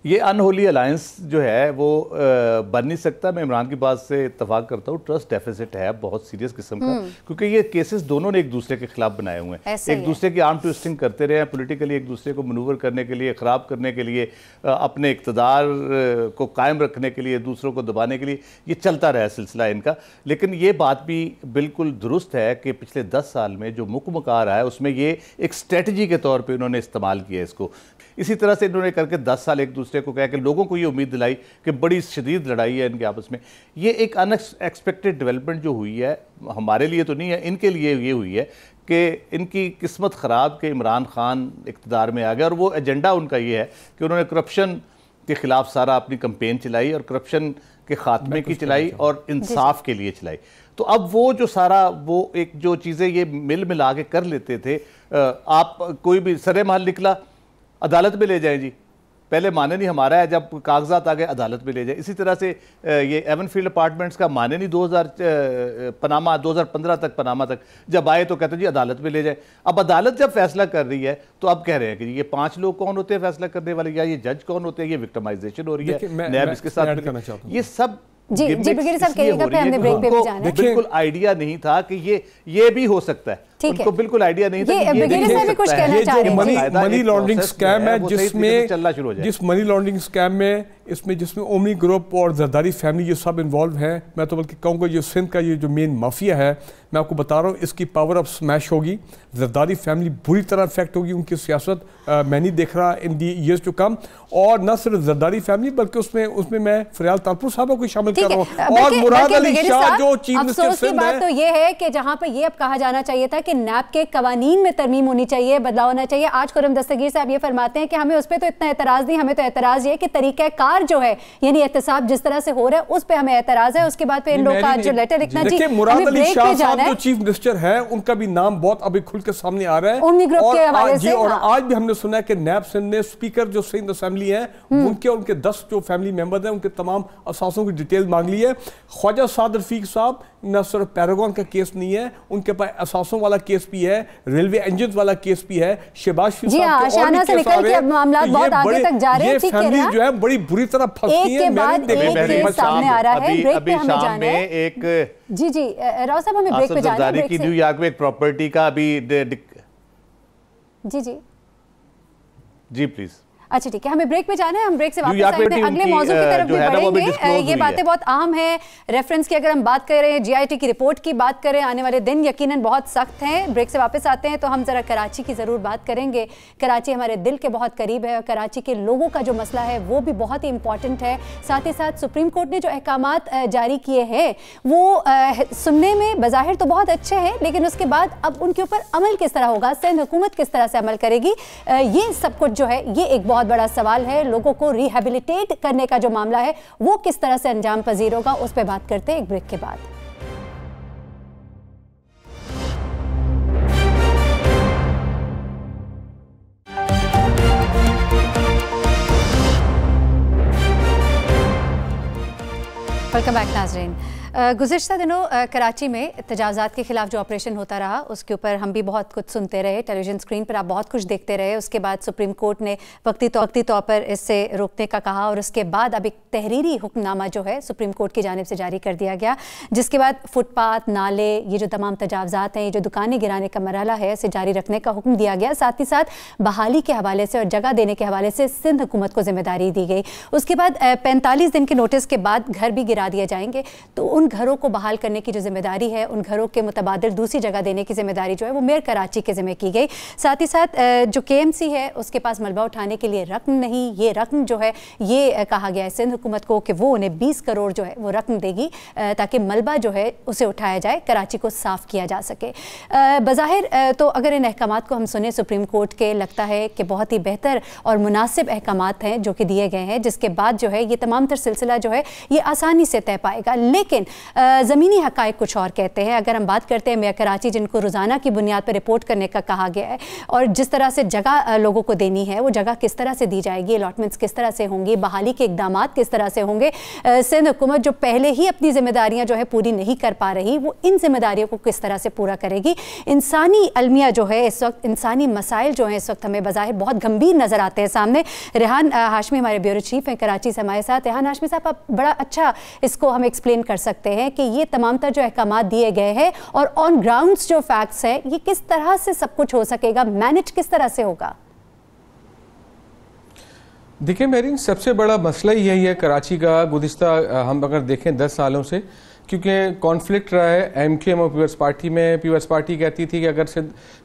ये अनहोली अलायंस जो है वो बन नहीं सकता। मैं इमरान की बात से इत्तफाक करता हूँ, ट्रस्ट डेफिसिट है बहुत सीरियस किस्म का, क्योंकि ये केसेस दोनों ने एक दूसरे के खिलाफ बनाए हुए हैं, एक दूसरे की आर्म ट्विस्टिंग करते रहे हैं पॉलिटिकली, एक दूसरे को मनूवर करने के लिए, ख़राब करने के लिए, अपने इक़्तिदार को कायम रखने के लिए, दूसरों को दबाने के लिए, ये चलता रहा सिलसिला इनका। लेकिन ये बात भी बिल्कुल दुरुस्त है कि पिछले 10 साल में जो मुकमका रहा है उसमें ये एक स्ट्रेटजी के तौर पर इन्होंने इस्तेमाल किया इसको। इसी तरह से इन्होंने करके 10 साल एक दूसरे को कह के लोगों को ये उम्मीद दिलाई कि बड़ी शदीद लड़ाई है इनके आपस में। ये एक अनएक्सपेक्टेड डेवलपमेंट जो हुई है, हमारे लिए तो नहीं है, इनके लिए ये हुई है कि इनकी किस्मत ख़राब कि इमरान खान इक़्तिदार में आ गया, और वो एजेंडा उनका ये है कि उन्होंने करप्शन के ख़िलाफ़ सारा अपनी कंपेन चलाई और करप्शन के ख़ात्मे की चलाई और इंसाफ के लिए चलाई। तो अब वो जो सारा वो एक जो चीज़ें ये मिला के कर लेते थे, आप कोई भी सरे महल निकला अदालत में ले जाएं जी, पहले माने नहीं हमारा है, जब कागजात आ गए अदालत में ले जाए। इसी तरह से ये एवनफील्ड अपार्टमेंट्स का माने नहीं 2015 तक पनामा तक जब आए तो कहते जी अदालत में ले जाए। अब अदालत जब फैसला कर रही है तो अब कह रहे हैं कि ये 5 लोग कौन होते हैं फैसला करने वाले, या ये जज कौन होते हैं, ये विक्टिमाइजेशन हो रही है नैब इसके साथ। ये सब ब्रिगेडियर साहब कहिएगा, फिर हमने ब्रेक पे भी जाना है। बिल्कुल आइडिया नहीं था कि ये भी हो सकता है, उनको बिल्कुल आइडिया नहीं था कि मनी लॉन्ड्रिंग स्कैम है, जिस मनी लॉन्ड्रिंग स्कैम में जिसमें ओमनी ग्रुप और जरदारी फैमिली ये सब इन्वॉल्व हैं। मैं तो बल्कि कहूँगा ये सिंध का ये जो मेन माफिया है, मैं आपको बता रहा हूँ, इसकी पावर अब स्मैश होगी। जरदारी फैमिली बुरी तरह इफेक्ट होगी, उनकी सियासत मैं नहीं देख रहा इन दी ईयर्स टू कम। और न सिर्फ जरदारी फैमिली बल्कि उसमें मैं फरियाल तालपुर साहब को शामिल कर रहा हूँ, और मुराद अली शाह जो चीफ मिनिस्टर सिंध है। तो ये है कि जहाँ पे ये अब कहा जाना चाहिए था कि नैब के कवानीन में तरमीम होनी चाहिए, बदलाव होना चाहिए। आज खुर्रम दस्तगीर साहब ये फरमाते हैं कि हमें उस पर तो इतना एतराज नहीं, हमें तो एतराज ये कि तरीक़ाकार जो है, यानी एहतसाब जिस तरह से हो रहा है उस पर हमें एतराज है। उसके बाद फिर इन लोगों का जो लेटर लिखना, जी मुराद अली शाह साहब जो चीफ मिनिस्टर है उनका भी नाम बहुत अभी खुल के सामने आ रहा है ओमनी ग्रुप के हवाले से। और आज भी हमने सुना है कि नैब सिंध ने स्पीकर जो सिंध असेंबली है उनके 10 जो फैमिली मेंबर हैं उनके तमाम असासों की डिटेल मांग ली है। ख्वाजा साद रफीक साहब न सिर्फ पैरागॉन का केस नहीं है, उनके पास असासों वाला केस भी है, रेलवे इंजन वाला केस भी है, शहबाज शरीफ साहब के और भी केस आ रहे हैं। मामला बहुत आगे तक जा रहे हैं। ये फैमिली जो है बड़ी बुरी तरह फंसी है। सामने आ रहा है, ब्रेक पे हमें जाना है। एक जी राव साहब हमें ब्रेक पे जाना है। की न्यूयॉर्क में एक प्रॉपर्टी का अभी जी प्लीज। अच्छा ठीक है, हमें ब्रेक पे जाना है, हम ब्रेक से वापस आएंगे, अगले मौजू की तरफ भी बढ़ेंगे। ये बातें बहुत अहम है। रेफरेंस की अगर हम बात करें, GIT की रिपोर्ट की बात करें, आने वाले दिन यकीनन बहुत सख्त हैं। ब्रेक से वापस आते हैं तो हम जरा कराची की ज़रूर बात करेंगे। कराची हमारे दिल के बहुत करीब है और कराची के लोगों का जो मसला है वो भी बहुत ही इंपॉर्टेंट है। साथ ही साथ सुप्रीम कोर्ट ने जो अहकामात जारी किए हैं वो सुनने में बज़ाहिर तो बहुत अच्छे हैं, लेकिन उसके बाद अब उनके ऊपर अमल किस तरह होगा, सिंध हुकूमत किस तरह से अमल करेगी, ये सब कुछ जो है ये एक बहुत बड़ा सवाल है। लोगों को रिहेबिलिटेट करने का जो मामला है वो किस तरह से अंजाम पजीर होगा, उस पर बात करते हैं एक ब्रेक के बाद। वेलकम बैक नाज़रीन। गुज़िश्ता दिनों कराची में तजावज़ात के ख़िलाफ़ जो ऑपरेशन होता रहा उसके ऊपर हम भी बहुत कुछ सुनते रहे, टेलीविज़न स्क्रीन पर आप बहुत कुछ देखते रहे। उसके बाद सुप्रीम कोर्ट ने वक्ती तौर पर इससे रोकने का कहा और उसके बाद अब एक तहरीरी हुक्मनामा जो है सुप्रीम कोर्ट की जानिब से जारी कर दिया गया, जिसके बाद फुटपाथ, नाले, ये जो तमाम तजावज़ात हैं, ये जो दुकानें गिराने का मरहला है, इसे जारी रखने का हुक्म दिया गया। साथ ही साथ बहाली के हवाले से और जगह देने के हवाले से सिंध हुकूमत को जिम्मेदारी दी गई। उसके बाद 45 दिन के नोटिस के बाद घर भी गिरा दिए जाएंगे, तो उन घरों को बहाल करने की जो जिम्मेदारी है, उन घरों के मुतबादिल दूसरी जगह देने की जिम्मेदारी जो है वो मेयर कराची के ज़िम्मे की गई। साथ ही साथ जो KMC है उसके पास मलबा उठाने के लिए रकम नहीं, ये रकम जो है ये कहा गया है सिंध हुकूमत को कि वो उन्हें 20 करोड़ जो है वो रकम देगी ताकि मलबा जो है उसे उठाया जाए, कराची को साफ़ किया जा सके। बज़ाहिर तो अगर इन अहकामात को हम सुने सुप्रीम कोर्ट के, लगता है कि बहुत ही बेहतर और मुनासिब अहकामात हैं जो कि दिए गए हैं, जिसके बाद जो है ये तमाम तर सिलसिला जो है ये आसानी से तय पाएगा। लेकिन ज़मीनी हक़ाइक़ कुछ और कहते हैं। अगर हम बात करते हैं मेयर कराची, जिनको रोज़ाना की बुनियाद पर रिपोर्ट करने का कहा गया है, और जिस तरह से जगह लोगों को देनी है, वो जगह किस तरह से दी जाएगी, अलॉटमेंट्स किस तरह से होंगी, बहाली के इक़दाम किस तरह से होंगे, सिंध हुकूमत जो पहले ही अपनी ज़िम्मेदारियाँ जो है पूरी नहीं कर पा रही, वो इन ज़िम्मेदारियों को किस तरह से पूरा करेगी। इंसानी अलमिया जो है इस वक्त, इंसानी मसाइल जो हैं इस वक्त हमें बज़ाहिर बहुत गंभीर नज़र आते हैं सामने। रेहान हाशमी हमारे ब्यूरो चीफ हैं कराची से हमारे साथ। रेहान हाशमी साहब, आप बड़ा अच्छा इसको हम एक्सप्लेन कर सकते हैं कि ये तमाम तर जो अहकामात दिए गए हैं और ऑन ग्राउंड्स जो फैक्ट्स हैं, ये किस तरह से सब कुछ हो सकेगा, मैनेज किस तरह से होगा? देखिए मेरी सबसे बड़ा मसला यही है कराची का, गुज़िश्ता हम अगर देखें 10 सालों से, क्योंकि कॉन्फ्लिक्ट रहा है MQM और पीपल्स पार्टी में। पीपल्स पार्टी कहती थी कि अगर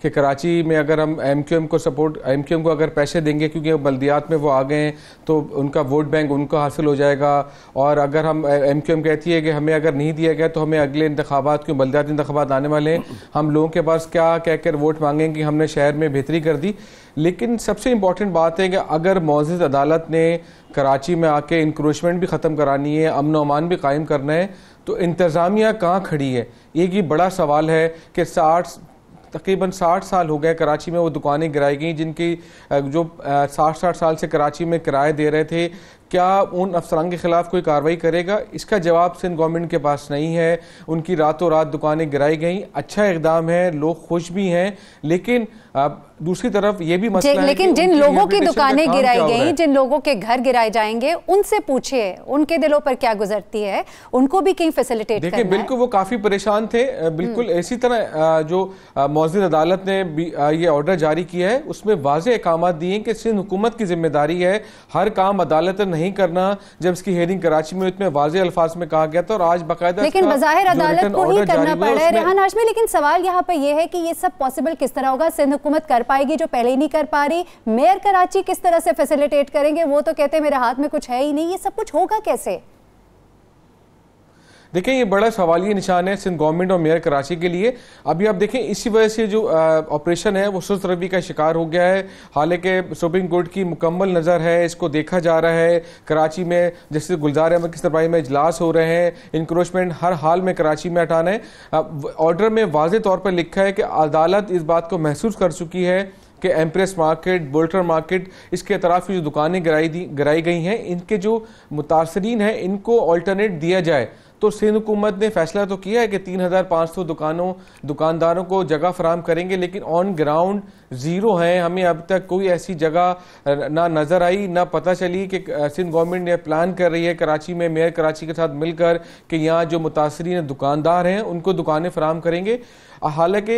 कि कराची में अगर हम MQM को अगर पैसे देंगे, क्योंकि बल्दियात में वो आ गए हैं तो उनका वोट बैंक उनको हासिल हो जाएगा, और अगर हम MQM कहती है कि हमें अगर नहीं दिया गया तो हमें अगले इंतखाबात, क्यों बल्दियाती इंतखाबात आने वाले हैं, हम लोगों के पास क्या कहकर वोट मांगें कि हमने शहर में बेहतरी कर दी। लेकिन सबसे इम्पॉर्टेंट बात है कि अगर मौजूद अदालत ने कराची में आके इंक्रोचमेंट भी ख़त्म करानी है, अमन व अमान भी कायम करना है, तो इंतज़ामिया कहाँ खड़ी है? एक ही बड़ा सवाल है कि तकरीबन 60 साल हो गए कराची में वो दुकानें गिराई गई जिनकी जो 60 साल से कराची में किराए दे रहे थे। क्या उन अफसरान के खिलाफ कोई कार्रवाई करेगा? इसका जवाब सिंध गवर्नमेंट के पास नहीं है। उनकी रातों रात दुकानें गिराई गई, अच्छा इकदाम है, लोग खुश भी हैं, लेकिन दूसरी तरफ ये भी मसला है, लेकिन जिन लोगों की दुकानें गिराई गई, जिन लोगों के घर गिराए जाएंगे, उनसे पूछिए उनके दिलों पर क्या गुजरती है, उनको भी कहीं फैसिलिटेट करना है। देखिए बिल्कुल वो काफी परेशान थे। बिल्कुल इसी तरह जो मौजूद अदालत ने ये ऑर्डर जारी किया है उसमें वाज़ेह अहकाम दिए कि सिंध हुकूमत की जिम्मेदारी है हर काम अदालत नहीं करना। जब इसकी हेयरिंग कराची में इतने वाज़ेह अल्फाज में कहा गया था, और आज बाकायदा लेकिन बज़ाहिर अदालत को ही करना पड़ रहा है रेहान हाशमी। लेकिन सवाल यहाँ पे ये है कि ये सब पॉसिबल किस तरह होगा? सिंध हुकूमत कर पाएगी जो पहले ही नहीं कर पा रही? मेयर कराची किस तरह से फैसिलिटेट करेंगे? वो तो कहते हैं मेरे हाथ में कुछ है ही नहीं। ये सब कुछ होगा कैसे? देखें ये बड़ा सवालिया निशान है सिंध गवर्नमेंट और मेयर कराची के लिए। अभी आप देखें इसी वजह से जो ऑपरेशन है वो सुस्त रवि का शिकार हो गया है। हालांकि सुप्रीम कोर्ट की मुकम्मल नज़र है, इसको देखा जा रहा है। कराची में जैसे गुलजार अहमद की सरबराही में इजलास हो रहे हैं, इंक्रोचमेंट हर हाल में कराची में हटाना है। ऑर्डर में वाज़ेह तौर पर लिखा है कि अदालत इस बात को महसूस कर चुकी है कि एम्प्रेस मार्केट, बोल्टर मार्केट, इसके अतराफ की जो दुकानें गिराई गई हैं, इनके जो मुतासरीन हैं इनको ऑल्टरनेट दिया जाए। तो सिंध हुकूमत ने फैसला तो किया है कि 3500 दुकानदारों को जगह फराम करेंगे, लेकिन ऑन ग्राउंड ज़ीरो हैं। हमें अब तक कोई ऐसी जगह ना नज़र आई, ना पता चली कि सिंध गवर्नमेंट ने प्लान कर रही है कराची में मेयर कराची के साथ मिलकर कि यहाँ जो मुतासरीन दुकानदार हैं उनको दुकानें फराम करेंगे। हालांकि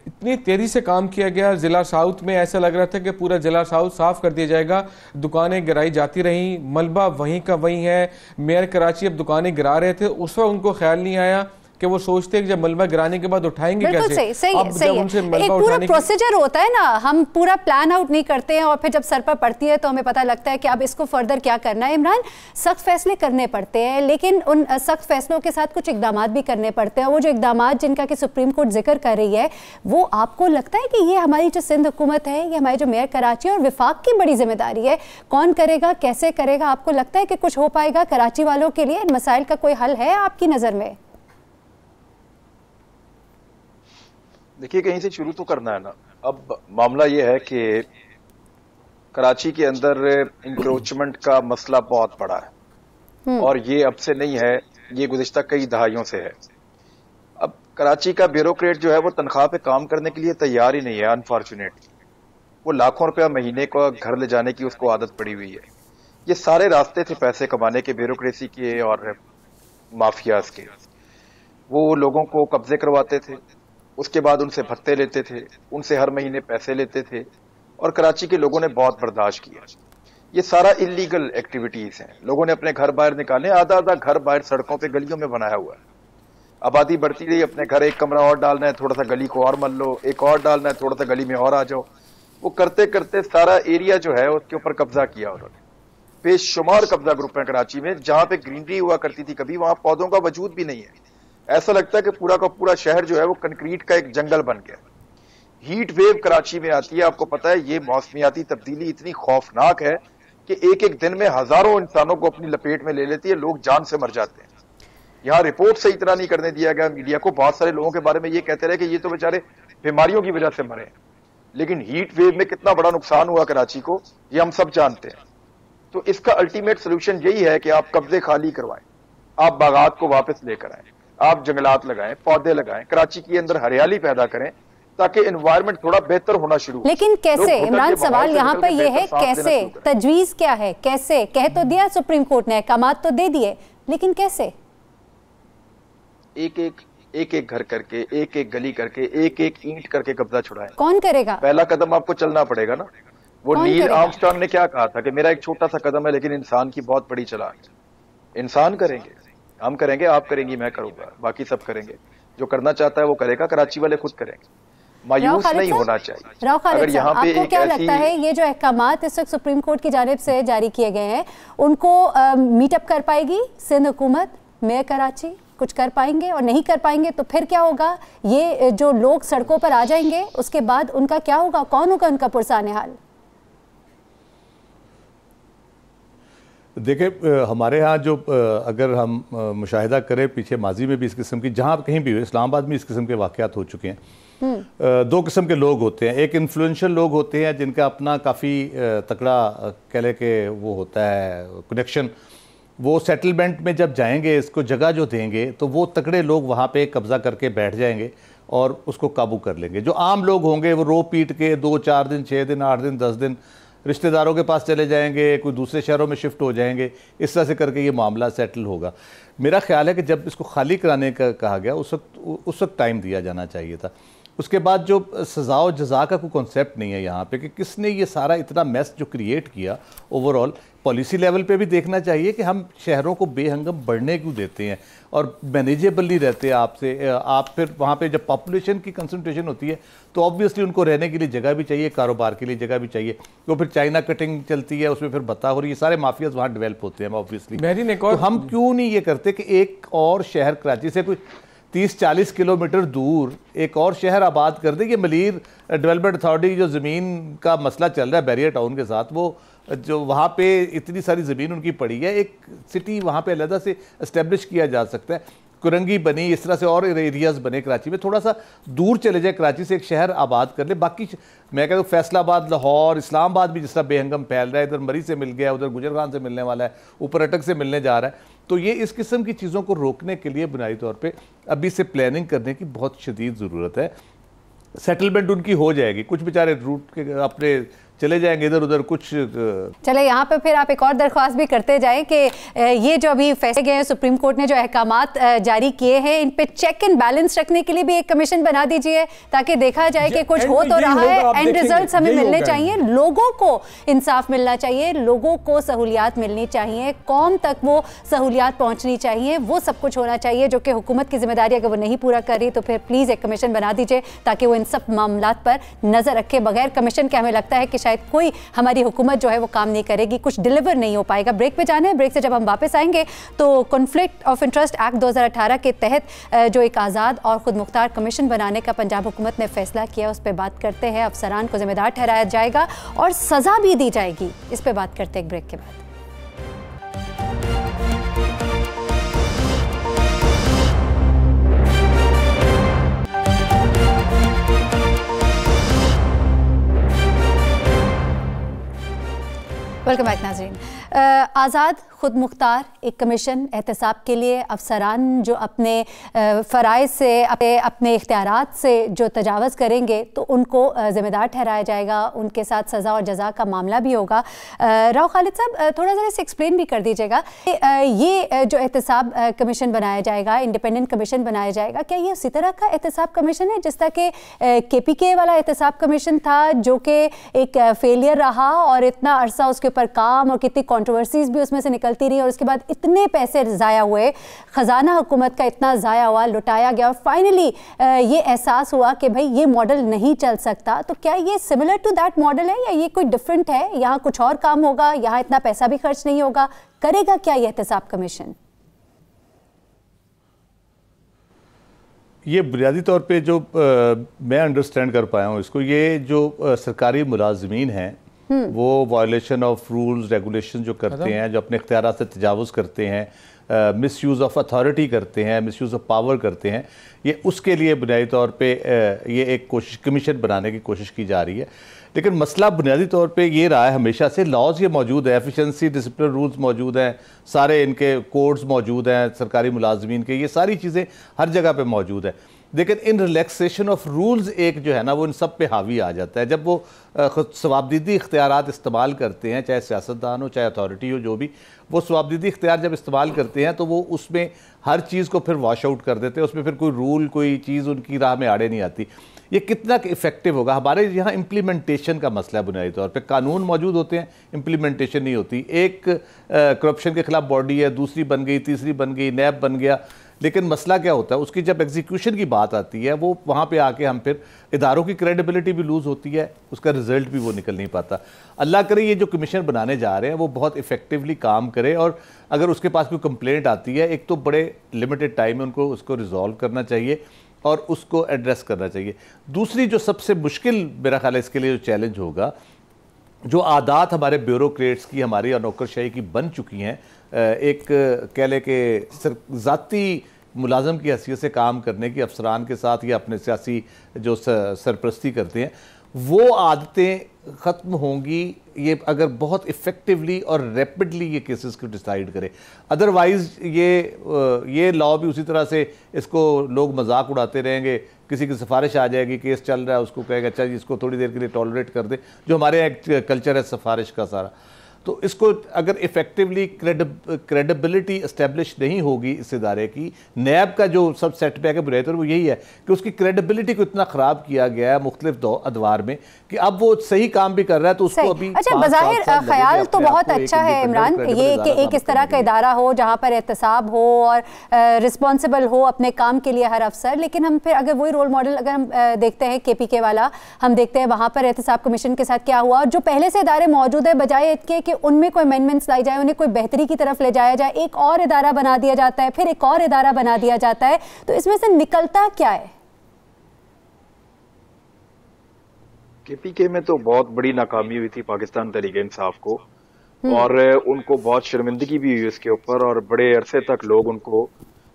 इतनी तेज़ी से काम किया गया, ज़िला साउथ में ऐसा लग रहा था कि पूरा ज़िला साउथ साफ़ कर दिया जाएगा, दुकानें गिराई जाती रहीं, मलबा वहीं का वहीं है। मेयर कराची अब दुकानें गिरा रहे थे, उस वक्त उनको ख्याल नहीं आया कि वो सोचते हैं कि जब मलबा गिराने के बाद उठाएंगे कैसे। सही है। एक पूरा प्रोसीजर होता है ना, हम पूरा प्लान आउट नहीं करते हैं और फिर जब सर पर पड़ती है तो हमें पता लगता है कि अब इसको फर्दर क्या करना है। इमरान, सख्त फैसले करने पड़ते हैं, लेकिन उन सख्त फैसलों के साथ कुछ इकदाम भी करने पड़ते हैं। वो जो इकदाम जिनका कि सुप्रीम कोर्ट जिक्र कर रही है, वो आपको लगता है कि ये हमारी जो सिंध हुकूमत है, ये हमारी जो मेयर कराची और विफाक की बड़ी जिम्मेदारी है? कौन करेगा, कैसे करेगा? आपको लगता है कि कुछ हो पाएगा कराची वालों के लिए? मसाइल का कोई हल है आपकी नज़र में? देखिए कहीं से शुरू तो करना है ना। अब मामला यह है कि कराची के अंदर इंक्रोचमेंट का मसला बहुत बड़ा है। और ये अब से नहीं है, ये गुज़िश्ता कई दहाइयों से है। अब कराची का ब्यूरोक्रेट जो है वो तनख्वाह पे काम करने के लिए तैयार ही नहीं है, अनफॉर्चुनेटली। वो लाखों रुपया महीने को घर ले जाने की उसको आदत पड़ी हुई है। ये सारे रास्ते थे पैसे कमाने के, ब्यूरोक्रेसी के और माफियाज के। वो लोगों को कब्जे करवाते थे, उसके बाद उनसे भत्ते लेते थे, उनसे हर महीने पैसे लेते थे, और कराची के लोगों ने बहुत बर्दाश्त किया। ये सारा इलीगल एक्टिविटीज हैं। लोगों ने अपने घर बाहर निकाले, आधा आधा घर बाहर सड़कों पे गलियों में बनाया हुआ है। आबादी बढ़ती रही, अपने घर एक कमरा और डालना है, थोड़ा सा गली को और मल लो, एक और डालना है, थोड़ा सा गली में और आ जाओ। वो करते करते सारा एरिया जो है उसके ऊपर कब्जा किया उन्होंने। बेशुमार कब्जा ग्रुप है कराची में। जहां पे ग्रीनरी हुआ करती थी कभी, वहां पौधों का वजूद भी नहीं है। ऐसा लगता है कि पूरा का पूरा शहर जो है वो कंक्रीट का एक जंगल बन गया। हीट वेव कराची में आती है, आपको पता है ये मौसमियाती तब्दीली इतनी खौफनाक है कि एक एक दिन में हजारों इंसानों को अपनी लपेट में ले लेती है, लोग जान से मर जाते हैं। यहाँ रिपोर्ट सही तरह नहीं करने दिया गया मीडिया को। बहुत सारे लोगों के बारे में ये कहते रहे कि ये तो बेचारे बीमारियों की वजह से मरे, लेकिन हीट वेव में कितना बड़ा नुकसान हुआ कराची को ये हम सब जानते हैं। तो इसका अल्टीमेट सोल्यूशन यही है कि आप कब्जे खाली करवाएं, आप बागात को वापस लेकर आएं, आप जंगलात लगाएं, पौधे लगाएं, कराची के अंदर हरियाली पैदा करें ताकि एनवायरनमेंट थोड़ा बेहतर होना शुरू। लेकिन कैसे इमरान, सवाल यहाँ पर यह है कैसे, तजवीज क्या है, कैसे? कह तो दिया सुप्रीम कोर्ट ने, अहकामात तो दे दिए, लेकिन कैसे? एक एक घर करके, एक एक गली करके, एक एक ईंट करके कब्जा छुड़ाएं। कौन करेगा? पहला कदम आपको चलना पड़ेगा ना। वो नील आर्मस्ट्रांग ने क्या कहा था कि मेरा एक छोटा सा कदम है लेकिन इंसान की बहुत बड़ी चालाक है। इंसान करेंगे, हम करेंगे, आप करेंगी, मैं करूंगा, बाकी सब करेंगे। जो करना चाहता है वो करेगा, कराची वाले खुद करेंगे। मायूस नहीं होना चाहिए। अगर यहाँ पे आपको क्या लगता है ये जो अहकामात इस वक्त सुप्रीम कोर्ट की जानिब से जारी किए गए हैं उनको मीटअप कर पाएगी सिंध हुकूमत, मेयर कराची? कुछ कर पाएंगे? और नहीं कर पाएंगे तो फिर क्या होगा? ये जो लोग सड़कों पर आ जाएंगे उसके बाद उनका क्या होगा? कौन होगा उनका पुरसाने हाल? देखिए, हमारे यहाँ जो अगर हम मुशाहिदा करें पीछे माजी में भी इस किस्म की, जहाँ कहीं भी हो, इस्लामाबाद में इस किस्म के वाक़यात हो चुके हैं। दो किस्म के लोग होते हैं। एक इन्फ्लुएंशियल लोग होते हैं जिनका अपना काफ़ी तकड़ा कह ले के वो होता है कनेक्शन। वो सेटलमेंट में जब जाएंगे, इसको जगह जो देंगे, तो वो तकड़े लोग वहाँ पे कब्ज़ा करके बैठ जाएंगे और उसको काबू कर लेंगे। जो आम लोग होंगे वो रो पीट के 2-4 दिन, 6 दिन, 8 दिन, 10 दिन रिश्तेदारों के पास चले जाएंगे, कोई दूसरे शहरों में शिफ्ट हो जाएंगे। इस तरह से करके ये मामला सेटल होगा। मेरा ख्याल है कि जब इसको खाली कराने का कहा गया उस वक्त टाइम दिया जाना चाहिए था। उसके बाद जो सज़ा और जज़ा का कोई कॉन्सेप्ट नहीं है यहाँ पे कि किसने ये सारा इतना मेस जो क्रिएट किया। ओवरऑल पॉलिसी लेवल पे भी देखना चाहिए कि हम शहरों को बेहंगम बढ़ने क्यों देते हैं और मैनेजेबल नहीं रहते आपसे। आप फिर वहाँ पे जब पॉपुलेशन की कंसंट्रेशन होती है तो ऑब्वियसली उनको रहने के लिए जगह भी चाहिए, कारोबार के लिए जगह भी चाहिए। तो फिर चाइना कटिंग चलती है, उसमें फिर बता हो रही है, सारे माफियाज वहाँ डेवलप होते हैं ऑब्वियसली। तो हम क्यों नहीं ये करते कि एक और शहर कराची से कोई 30-40 किलोमीटर दूर एक और शहर आबाद कर दे। ये मलीर डेवलपमेंट अथॉरिटी जो ज़मीन का मसला चल रहा है बैरियर टाउन के साथ, वो जो वहाँ पे इतनी सारी ज़मीन उनकी पड़ी है, एक सिटी वहाँ पे अलग से इस्टेब्लिश किया जा सकता है। कुरंगी बनी, इस तरह से और एरियाज़ बने कराची में, थोड़ा सा दूर चले जाए कराची से, एक शहर आबाद कर ले। बाकी मैं कहता हूँ फैसलाबाद, लाहौर, इस्लामाबाद भी जिस तरह बेहंगम फैल रहा है, इधर मरी से मिल गया, उधर गुजरखान से मिलने वाला है, ऊपर अटक से मिलने जा रहा है। तो ये इस किस्म की चीज़ों को रोकने के लिए बुनियादी तौर पे अभी से प्लानिंग करने की बहुत शदीद ज़रूरत है। सेटलमेंट उनकी हो जाएगी, कुछ बेचारे रूट के अपने चले जाएंगे इधर उधर कुछ। चले यहाँ पे फिर आप एक और दरख्वास्त भी करते जाएं कि ये जो अभी फैसले गए हैं सुप्रीम कोर्ट ने, जो अहकामात जारी किए हैं, इन पे चेक एंड बैलेंस रखने के लिए भी एक कमीशन बना दीजिए ताकि देखा जाए कि कुछ हो तो रहा है। एंड रिजल्ट्स हमें मिलने चाहिए, लोगों को इंसाफ मिलना चाहिए, लोगों को सहूलियात मिलनी चाहिए, कौम तक वो सहूलियात पहुँचनी चाहिए, वो सब कुछ होना चाहिए जो कि हुकूमत की जिम्मेदारी अगर वो नहीं पूरा कर रही तो फिर प्लीज़ एक कमीशन बना दीजिए ताकि वो इन सब मामलात पर नज़र रखे। बगैर कमीशन के हमें लगता है कि शायद कोई हमारी हुकूमत जो है वो काम नहीं करेगी, कुछ डिलीवर नहीं हो पाएगा। ब्रेक पे जाना है, ब्रेक से जब हम वापस आएंगे तो कॉन्फ्लिक्ट ऑफ इंटरेस्ट एक्ट 2018 के तहत जो एक आज़ाद और खुद मुख्तार कमीशन बनाने का पंजाब हुकूमत ने फैसला किया, उस पर बात करते हैं। अफसरान को जिम्मेदार ठहराया जाएगा और सज़ा भी दी जाएगी, इस पर बात करते हैं ब्रेक के बाद। वेलकम बैक नाज़रीन। आज़ाद खुद मुख्तार एक कमीशन एहतसाब के लिए अफसरान जो अपने फ़राइज़ से अपने इख्तियारात से जो तजावज़ करेंगे तो उनको ज़िम्मेदार ठहराया जाएगा, उनके साथ सज़ा और जज़ा का मामला भी होगा। राव खालिद साहब थोड़ा ज़रा इसे एक्सप्लेन भी कर दीजिएगा, ये जो एहतसाब कमीशन बनाया जाएगा, इंडिपेंडेंट कमीशन बनाया जाएगा, क्या ये उसी तरह का एहतसाब कमीशन है जिस तरह के KPK वाला एहतसाब कमीशन था जो कि एक फेलियर रहा और इतना अरसा उसके ऊपर काम और कितनी कंट्रोवर्सीज भी उसमें से निकलती रही और उसके बाद इतने पैसे ज़ाया हुए, ख़जाना हुकूमत का इतना ज़ाया हुआ, लुटाया गया और फाइनली ये एहसास हुआ कि भाई ये मॉडल नहीं चल सकता। तो क्या ये सिमिलर टू दैट मॉडल है या ये कोई डिफरेंट है? यहाँ कुछ और काम होगा, यहाँ इतना पैसा भी खर्च नहीं होगा, करेगा क्या ये एहतसाब कमीशन? ये बुनियादी तौर पे जो मैं अंडरस्टैंड कर पाया हूँ इसको, ये जो सरकारी मुलाजमीन हैं वो वायलेशन ऑफ रूल्स रेगुलेशन जो करते हैं, जो अपने इख्तियार से तजावुज़ करते हैं, मिस यूज़ ऑफ अथॉरिटी करते हैं, मिस यूज़ ऑफ पावर करते हैं, ये उसके लिए बुनियादी तौर पे ये एक कोशिश कमीशन बनाने की कोशिश की जा रही है। लेकिन मसला बुनियादी तौर पे ये रहा है हमेशा से, लॉज ये मौजूद है, एफिशिएंसी डिसिप्लिन रूल्स मौजूद हैं, सारे इनके कोड्स मौजूद हैं सरकारी मुलाजमीन के, ये सारी चीज़ें हर जगह पे मौजूद है। लेकिन इन रिलैक्सेशन ऑफ रूल्स एक जो है ना वो इन सब पे हावी आ जाता है। जब वो खुद सवाबदीदी इख्तियारात इस्तेमाल करते हैं, चाहे सियासतदान हो चाहे अथॉरिटी हो, जो भी वो सवाबदीदी इख्तियार जब इस्तेमाल करते हैं तो वो उसमें हर चीज़ को फिर वॉश आउट कर देते हैं, उसमें फिर कोई रूल कोई चीज़ उनकी राह में आड़े नहीं आती। ये कितना इफेक्टिव होगा? हमारे यहाँ इम्प्लीमेंटेशन का मसला है बुनियादी तौर पे, कानून मौजूद होते हैं, इम्प्लीमेंटेशन नहीं होती। एक करप्शन के खिलाफ बॉडी है, दूसरी बन गई, तीसरी बन गई, नैब बन गया, लेकिन मसला क्या होता है उसकी जब एग्जीक्यूशन की बात आती है वो वहाँ पे आके हम फिर इदारों की क्रेडिबिलिटी भी लूज़ होती है, उसका रिजल्ट भी वो निकल नहीं पाता। अल्लाह करे ये जो कमीशन बनाने जा रहे हैं वो बहुत इफेक्टिवली काम करे और अगर उसके पास कोई कंप्लेंट आती है, एक तो बड़े लिमिटेड टाइम में उनको उसको रिजॉल्व करना चाहिए और उसको एड्रेस करना चाहिए। दूसरी जो सबसे मुश्किल मेरा ख्याल है इसके लिए जो चैलेंज होगा, जो आदात हमारे ब्यूरोक्रेट्स की हमारी और नौकरशाही की बन चुकी हैं, एक कह ले के ज़ाती मुलाजम की हैसियत से काम करने की अफसरान के साथ या अपने सियासी जो सरपरस्ती करते हैं, वो आदतें ख़त्म होंगी ये अगर बहुत इफ़ेक्टिवली और रैपिडली ये केसेस को डिसाइड करे। अदरवाइज़ ये लॉ भी उसी तरह से इसको लोग मजाक उड़ाते रहेंगे, किसी की सिफारिश आ जाएगी, केस चल रहा है, उसको कहेगा अच्छा जी इसको थोड़ी देर के लिए टॉलरेट कर दे, जो हमारे यहाँ एक कल्चर है सिफारिश का सारा। तो इसको अगर इफेक्टिवली क्रेडिबिलिटी इस्टेब्लिश नहीं होगी इस इदारे की, नैब का जो सब सेटबैक है बुनियादी तौर वो यही है कि उसकी क्रेडिबिलिटी को इतना ख़राब किया गया है मुख्तलिफ अदवार में कि अब वो सही काम भी कर रहा है तो उसको अभी अच्छा बज़ाहिर ख्याल तो बहुत अच्छा है इमरान ये कि एक इस तरह का इदारा हो जहाँ पर एहतसाब हो और रिस्पॉन्सिबल हो अपने काम के लिए हर अफसर, लेकिन हम फिर अगर वही रोल मॉडल अगर हम देखते हैं KPK वाला, हम देखते हैं वहाँ पर एहतसाब कमीशन के साथ क्या हुआ और जो पहले से इदारे मौजूद है बजाय इसके कि उनमें कोई अमेंडमेंट्स लाई जाए, उन्हें कोई बेहतरी की तरफ ले जाया जाए, एक और इदारा बना दिया जाता है, फिर एक और इदारा बना दिया जाता है। तो इसमें से निकलता क्या है? KPK में तो बहुत बड़ी नाकामी हुई थी पाकिस्तान तहरीक इंसाफ को और उनको बहुत शर्मिंदगी भी हुई इसके ऊपर और बड़े अरसे तक लोग उनको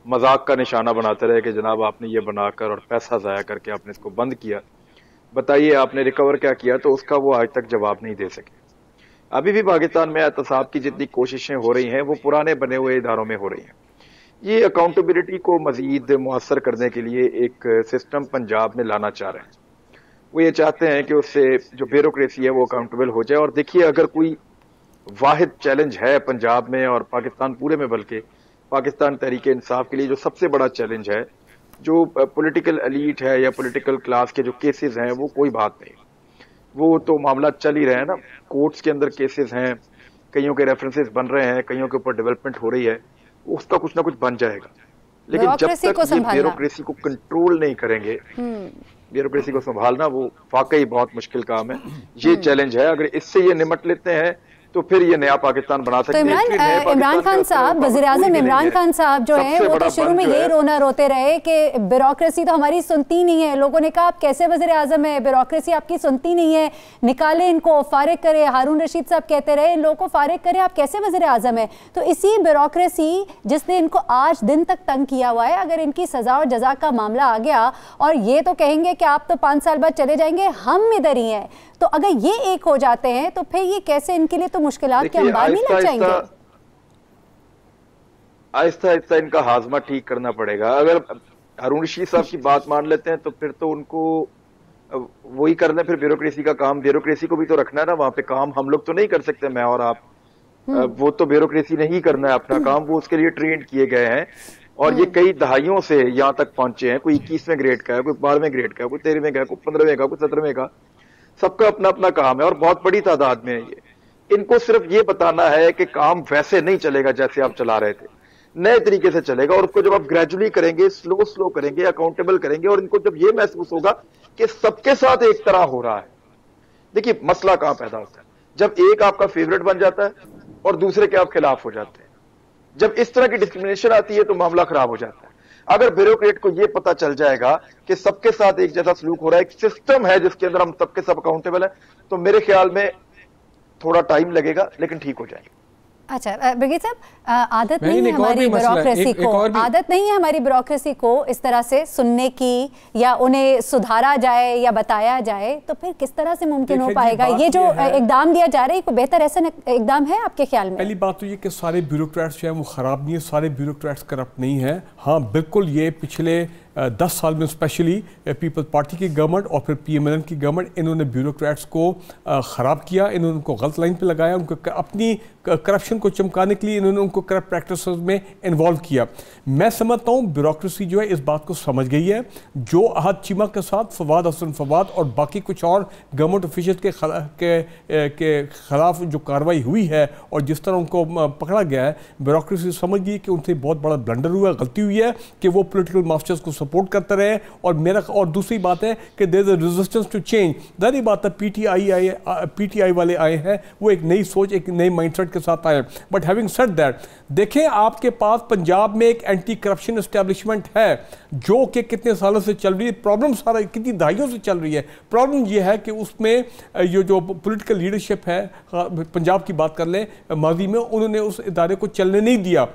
मजाक का निशाना बनाते रहे कि जनाब आपने ये बनाकर और पैसा ज़ाया करके आपने इसको बंद किया, बताइए आपने रिकवर क्या किया? तो उसका वो आज तक जवाब नहीं दे सके। अभी भी पाकिस्तान में एहतसाब की जितनी कोशिशें हो रही हैं वो पुराने बने हुए इदारों में हो रही हैं। ये अकाउंटेबिलिटी को मजीद मुअस्सर करने के लिए एक सिस्टम पंजाब में लाना चाह रहे हैं। वो ये चाहते हैं कि उससे जो ब्यूरोक्रेसी है वो अकाउंटेबल हो जाए। और देखिए अगर कोई वाहिद चैलेंज है पंजाब में और पाकिस्तान पूरे में, बल्कि पाकिस्तान तहरीक इंसाफ के लिए जो सबसे बड़ा चैलेंज है, जो पॉलिटिकल एलीट है या पॉलिटिकल क्लास के जो केसेस हैं वो कोई बात नहीं, वो तो मामला चल ही रहे हैं ना, कोर्ट्स के अंदर केसेस हैं, कईयों के रेफरेंसेस बन रहे हैं, कईयों के ऊपर डेवलपमेंट हो रही है, उसका कुछ ना कुछ बन जाएगा। लेकिन जब तक ये ब्यूरोक्रेसी को कंट्रोल नहीं करेंगे, ब्यूरोक्रेसी को संभालना वो वाकई बहुत मुश्किल काम है। ये चैलेंज है, अगर इससे ये निमट लेते हैं तो फिर ये नया पाकिस्तान बना सकते हैं। तो इमरान खान साहब, वज़ीर-ए-आज़म इमरान खान साहब जो है वो तो शुरू में यही रोना रोते रहे कि ब्यूरोक्रेसी तो हमारी सुनती नहीं है। लोगों ने कहा आप कैसे वज़ीर-ए-आज़म है, ब्यूरोक्रेसी आपकी सुनती नहीं है, निकाले इनको, फारिग करें। हारून रशीद साहब कहते रहे इन लोगों को फारिग करें, आप कैसे वज़ीर-ए-आज़म है। तो इसी ब्यूरोक्रेसी जिसने इनको आज दिन तक तंग किया हुआ है, अगर इनकी सजा और जजा का मामला आ गया और ये तो कहेंगे कि आप तो 5 साल बाद चले जाएंगे, हम इधर ही हैं, तो अगर ये एक हो जाते हैं तो फिर ये कैसे, इनके लिए तो मुश्किलात के अंबार नहीं लग जाएंगे। आहिस्ता आहिस्ता इनका हाजमा ठीक करना पड़ेगा। अगर हारून रशीद साहब की बात मान लेते हैं तो फिर तो उनको वही करना है, फिर ब्यूरोक्रेसी का काम, ब्यूरोक्रेसी को भी तो रखना है ना वहां पे काम, हम लोग तो नहीं कर सकते, मैं और आप। वो तो ब्यूरोक्रेसी ने ही करना है अपना काम, वो उसके लिए ट्रेंड किए गए हैं और ये कई दहाइयों से यहाँ तक पहुंचे हैं। कोई 21वें ग्रेड का है, कोई 12वें ग्रेड का है, कोई 13वें का है, कोई 15वें का, कोई 17वें का, सबका अपना अपना काम है और बहुत बड़ी तादाद में है ये। इनको सिर्फ ये बताना है कि काम वैसे नहीं चलेगा जैसे आप चला रहे थे, नए तरीके से चलेगा और उसको जब आप ग्रेजुअली करेंगे, स्लो स्लो करेंगे, अकाउंटेबल करेंगे और इनको जब ये महसूस होगा कि सबके साथ एक तरह हो रहा है। देखिए मसला कहां पैदा होता है, जब एक आपका फेवरेट बन जाता है और दूसरे के आप खिलाफ हो जाते हैं। जब इस तरह की डिस्क्रिमिनेशन आती है तो मामला खराब हो जाता है। अगर ब्यूरोक्रेट को यह पता चल जाएगा कि सबके साथ एक जैसा सलूक हो रहा है, एक सिस्टम है जिसके अंदर हम सबके सब अकाउंटेबल है, तो मेरे ख्याल में थोड़ा टाइम लगेगा लेकिन ठीक हो जाएगा। अच्छा ब्रिगेड साहब, आदत नहीं है हमारी ब्यूरोक्रेसी को, आदत नहीं है हमारी ब्यूरोक्रेसी को इस तरह से सुनने की या उन्हें सुधारा जाए या बताया जाए, तो फिर किस तरह से मुमकिन हो पाएगा? ये जो इकदाम लिया जा रहा है कोई बेहतर ऐसा इकदाम है आपके ख्याल में? पहली बात तो ये कि सारे ब्यूरोक्रेट्स जो है वो ख़राब नहीं है, सारे ब्यूरोक्रेट्स करप्ट नहीं है। हाँ बिल्कुल, ये पिछले 10 साल में स्पेशली पीपल्स पार्टी की गवर्नमेंट और फिर PMLN की गवर्नमेंट, इन्होंने ब्यूरोक्रेट्स को ख़राब किया, इन्होंने उनको गलत लाइन पे लगाया, उनको अपनी करप्शन को चमकाने के लिए इन्होंने उनको करप्ट प्रैक्टिस में इन्वॉल्व किया। मैं समझता हूँ ब्यूरोक्रेसी जो है इस बात को समझ गई है। जो अहद चीमा के साथ फवाद हसन फवाद और बाकी कुछ और गवर्नमेंट ऑफिशियल के खिलाफ जो कार्रवाई हुई है और जिस तरह उनको पकड़ा गया है, ब्यूरोक्रेसी समझ गई कि उनसे बहुत बड़ा ब्लंडर हुआ, गलती हुई है कि वो पॉलिटिकल मास्टर्स को सपोर्ट करते रहे। और दूसरी बात है कि there is a resistance to change. जाहिर बात है PTI वाले आए हैं, वो एक नई सोच, एक नई माइंडसेट के साथ आए। बट हैविंग सेड दैट, देखें आपके पास पंजाब में एक एंटी करप्शन एस्टेब्लिशमेंट है जो कि कितने सालों से चल रही है। प्रॉब्लम सारा कितनी दहाइयों से चल रही है। प्रॉब्लम यह है कि उसमें ये जो पॉलिटिकल लीडरशिप है, पंजाब की बात कर लें, माजी में उन्होंने उस इदारे को चलने नहीं दिया।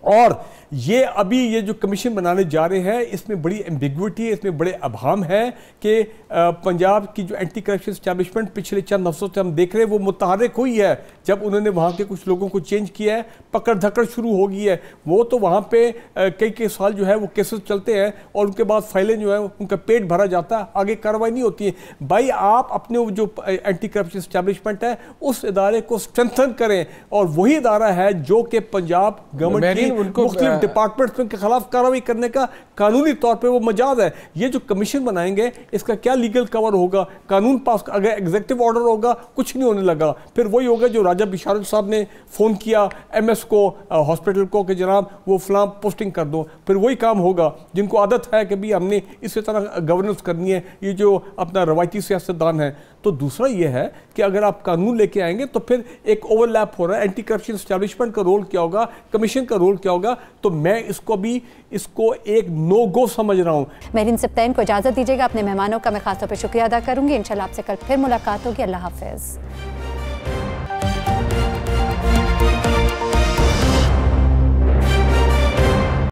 और ये अभी ये जो कमीशन बनाने जा रहे हैं इसमें बड़ी एम्बिग्विटी है, इसमें बड़े अभाम है कि पंजाब की जो एंटी करप्शन एस्टैब्लिशमेंट पिछले चंद हफ्तों से हम देख रहे हैं वो मुतहर्रिक हुई है। जब उन्होंने वहाँ के कुछ लोगों को चेंज किया है, पकड़ धकड़ शुरू हो गई है। वो तो वहाँ पे कई साल जो है वो केसेस चलते हैं और उनके बाद फाइलें जो है उनका पेट भरा जाता है, आगे कार्रवाई नहीं होती है। भाई आप अपने जो एंटी करप्शन एस्टैब्लिशमेंट है उस इदारे को स्ट्रेंथन करें, और वही इदारा है जो कि पंजाब गवर्नमेंट की मुख्तलिफ डिपार्टमेंट्स के खिलाफ कार्रवाई करने का कानूनी तौर पे वो मजाज है। ये जो कमीशन बनाएंगे इसका क्या लीगल कवर होगा? कानून पास, अगर एग्जीक्यूटिव ऑर्डर होगा कुछ नहीं होने लगा, फिर वही होगा जो राजा बिशारत साहब ने फोन किया MS को, हॉस्पिटल को कि जनाब वो फलां पोस्टिंग कर दो, फिर वही काम होगा जिनको आदत है कि भी हमने इसी तरह गवर्नेंस करनी है, ये जो अपना रवायती सियासतदान है। तो दूसरा ये है कि अगर आप कानून लेके आएंगे तो फिर एक ओवरलैप हो रहा है। एंटी करप्शन एस्टैब्लिशमेंट का रोल क्या होगा, कमीशन का रोल क्या होगा? तो मैं इसको एक नो गो समझ रहा हूँ। महरीन सब्तैन को इजाज़त दीजिएगा। अपने मेहमानों का मैं खासतौर पर शुक्रिया अदा करूंगी। इंशाल्लाह आपसे कल फिर मुलाकात होगी। अल्लाह हाफिज़।